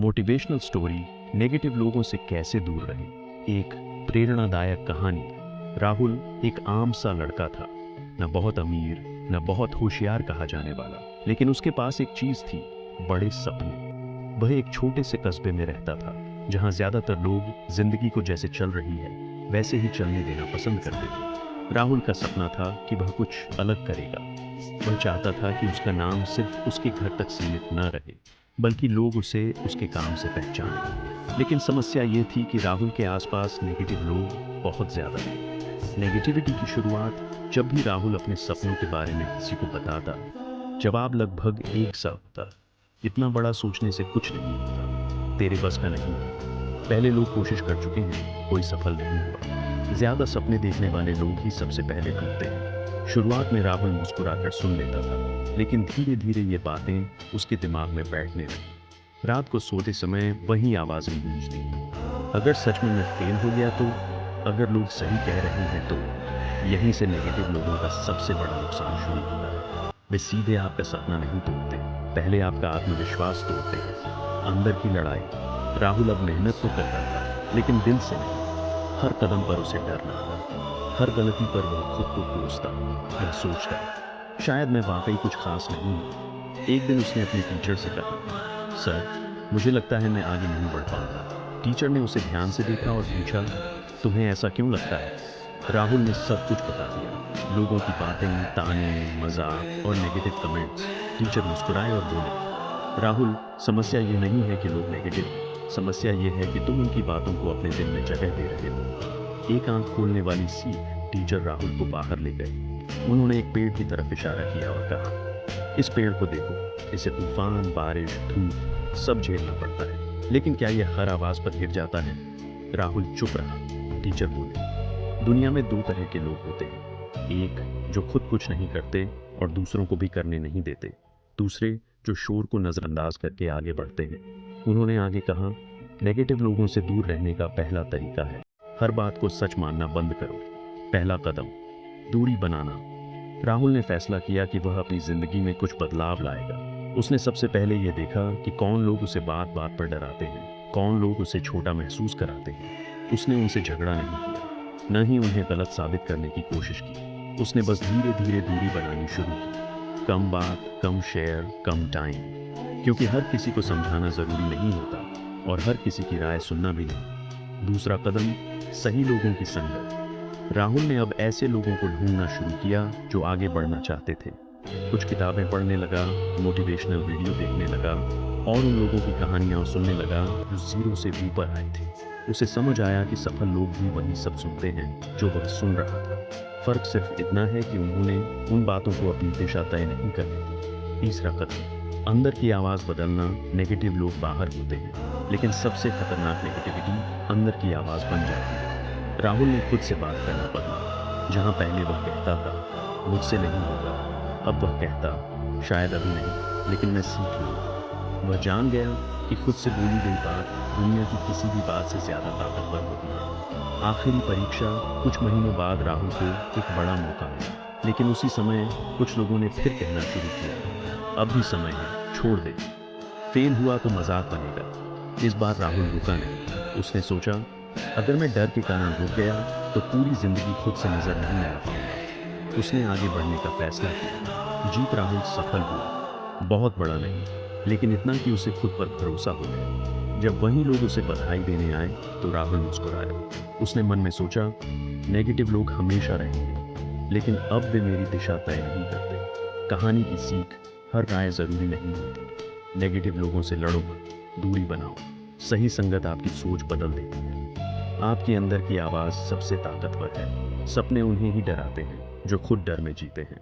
Motivational story negative लोगों से कैसे दूर रहे। एक प्रेरणादायक कहानी। राहुल एक आम सा लड़का था, न बहुत अमीर न बहुत होशियार कहा जाने वाला, लेकिन उसके पास एक चीज थी, बड़े सपने। वह एक छोटे से कस्बे में रहता था जहां ज्यादातर लोग जिंदगी को जैसे चल रही है वैसे ही चलने देना पसंद करते थे। राहुल का सपना था कि वह कुछ अलग करेगा। वह चाहता था कि उसका नाम सिर्फ उसके घर तक सीमित न रहे, बल्कि लोग उसे उसके काम से पहचानें। लेकिन समस्या ये थी कि राहुल के आसपास नेगेटिव लोग बहुत ज़्यादा थे। नेगेटिविटी की शुरुआत जब भी राहुल अपने सपनों के बारे में किसी को बताता, जवाब लगभग एक सा होता, इतना बड़ा सोचने से कुछ नहीं होता, तेरे बस का नहीं है, पहले लोग कोशिश कर चुके हैं, कोई सफल नहीं हुआ। ज्यादा सपने देखने वाले लोग ही सबसे पहले टूटते हैं। शुरुआत में राहुल मुस्कुराकर सुन लेता था, लेकिन धीरे धीरे ये बातें उसके दिमाग में बैठने लगी। रात को सोते समय वही आवाजें गूंजती, अगर सच में मैं फेल हो गया तो, अगर लोग सही कह रहे हैं तो। यहीं से नेगेटिव लोगों का सबसे बड़ा नुकसान शुरू होता है। वे सीधे आपका सपना नहीं तोड़ते, पहले आपका आत्मविश्वास तोड़ते हैं। अंदर की लड़ाई। राहुल अब मेहनत तो करता था, लेकिन दिल से नहीं। हर कदम पर उसे डर लगता, हर गलती पर वह खुद को कोसता। वह सोचता, शायद मैं वाकई कुछ खास नहीं हूँ। एक दिन उसने अपने टीचर से कहा, सर, मुझे लगता है मैं आगे नहीं बढ़ पाऊंगा। टीचर ने उसे ध्यान से देखा और पूछा, तुम्हें ऐसा क्यों लगता है? राहुल ने सब कुछ बता दिया, लोगों की बातें, ताने, मजाक और नेगेटिव कमेंट्स। टीचर मुस्कुराए और बोले, राहुल, समस्या ये नहीं है कि लोग नेगेटिव हैं, समस्या ये है कि तुम उनकी बातों को अपने दिल में जगह दे रहे हो। एक आंख खोलने वाली सीख। टीचर राहुल को बाहर ले गए। उन्होंने एक पेड़ की तरफ इशारा किया और कहा, इस पेड़ को देखो, इसे तूफान, बारिश, धूप सब झेलना पड़ता है, लेकिन क्या यह हर आवाज पर गिर जाता है? राहुल चुप रहा। टीचर बोले, दुनिया में दो तरह के लोग होते हैं, एक जो खुद कुछ नहीं करते और दूसरों को भी करने नहीं देते, दूसरे जो शोर को नजरअंदाज करके आगे बढ़ते हैं। उन्होंने आगे कहा, नेगेटिव लोगों से दूर रहने का पहला तरीका है, हर बात को सच मानना बंद करो। पहला कदम, दूरी बनाना। राहुल ने फैसला किया कि वह अपनी जिंदगी में कुछ बदलाव लाएगा। उसने सबसे पहले यह देखा कि कौन लोग उसे बात बात पर डराते हैं, कौन लोग उसे छोटा महसूस कराते हैं। उसने उनसे झगड़ा नहीं किया, न ही उन्हें गलत साबित करने की कोशिश की। उसने बस धीरे धीरे दूरी बनानी शुरू की। कम बात, कम शेयर, कम टाइम, क्योंकि हर किसी को समझाना जरूरी नहीं होता और हर किसी की राय सुनना भी नहीं। दूसरा कदम, सही लोगों की संगत। राहुल ने अब ऐसे लोगों को ढूंढना शुरू किया जो आगे बढ़ना चाहते थे। कुछ किताबें पढ़ने लगा, मोटिवेशनल वीडियो देखने लगा और उन लोगों की कहानियां सुनने लगा जो जीरो से ऊपर आए थे। उसे समझ आया कि सफल लोग भी वही सब सुनते हैं जो वह सुन रहा था। फर्क सिर्फ इतना है कि उन्होंने उन बातों को अपनी दिशा तय नहीं करने दी। तीसरा कदम, अंदर की आवाज बदलना। नेगेटिव लोग बाहर होते हैं, लेकिन सबसे खतरनाक नेगेटिविटी अंदर की आवाज बन जाती है। राहुल ने खुद से बात करना बदला। जहां पहले वह कहता था, मुझसे नहीं होगा, अब वह कहता, शायद अभी नहीं, लेकिन मैं सीख लूंगा। वह जान गया कि खुद से बोली गई बात दुनिया की किसी भी बात से ज्यादा ताकतवर होती है। आखिरी परीक्षा। कुछ महीनों बाद राहुल को एक बड़ा मौका मिला, लेकिन उसी समय कुछ लोगों ने फिर कहना शुरू किया, अब भी समय है, छोड़ दे, फेल हुआ तो मजाक बनेगा। इस बार राहुल रुका नहीं। उसने सोचा, अगर मैं डर के कारण रुक गया तो पूरी जिंदगी खुद से नजर नहीं मिला पाऊंगा। उसने आगे बढ़ने का फैसला किया। जीत राहुल सफल हुआ, बहुत बड़ा नहीं, लेकिन इतना कि उसे खुद पर भरोसा हो गया। जब वही लोग उसे बधाई देने आए तो राहुल मुस्कुराया। उसने मन में सोचा, नेगेटिव लोग हमेशा रहेंगे, लेकिन अब वे मेरी दिशा तय नहीं करते। कहानी की सीख, हर राय जरूरी नहीं होती। नेगेटिव लोगों से लड़ो मत, दूरी बनाओ। सही संगत आपकी सोच बदल देती है। आपके अंदर की आवाज सबसे ताकतवर है। सपने उन्हें ही डराते हैं जो खुद डर में जीते हैं।